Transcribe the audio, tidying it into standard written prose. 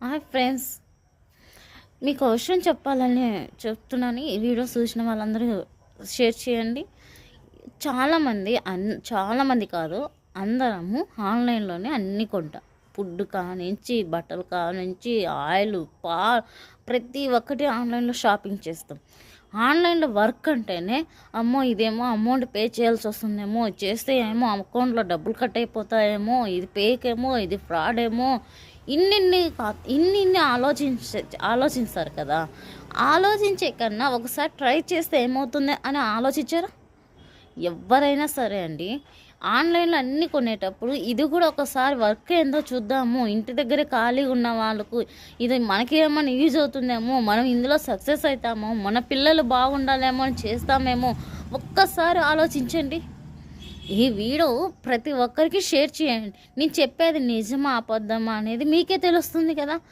Hi friends, మీకు విషయం చెప్పాలని చెప్తున్నాను. ఈ వీడియో చూసిన వాళ్ళందరూ షేర్ చేయండి. చాలామంది కాదు, అందరము ఆన్లైన్లోనే అన్నీ కొంటాం. ఫుడ్ కానించి, బట్టలు కానించి, ఆయిల్, ప్రతి ఒక్కటి ఆన్లైన్లో షాపింగ్ చేస్తాం. ఆన్లైన్లో వర్క్ అంటేనే అమ్మో ఇదేమో అమౌంట్ పే చేయాల్సి వస్తుందేమో, చేస్తే ఏమో అకౌంట్లో డబ్బులు కట్ అయిపోతాయేమో, ఇది ఫేకేమో, ఇది ఫ్రాడ్ ఏమో, ఇన్ని ఆలోచిస్తారు కదా. ఆలోచించే కన్నా ఒకసారి ట్రై చేస్తే ఏమవుతుంది అని ఆలోచించారా? ఎవరైనా సరే అండి, ఆన్లైన్లో అన్నీ కొనేటప్పుడు ఇది కూడా ఒకసారి వర్క్ ఏందో చూద్దాము, ఇంటి దగ్గరే ఖాళీగా ఉన్న వాళ్ళకు ఇది మనకి ఏమైనా యూజ్ అవుతుందేమో, మనం ఇందులో సక్సెస్ అవుతామో, మన పిల్లలు బాగుండాలేమో అని చేస్తామేమో, ఒక్కసారి ఆలోచించండి. ఈ వీడియో ప్రతి ఒక్కరికి షేర్ చేయండి. నేను చెప్పేది నిజమా అబద్ధమా అనేది మీకే తెలుస్తుంది కదా.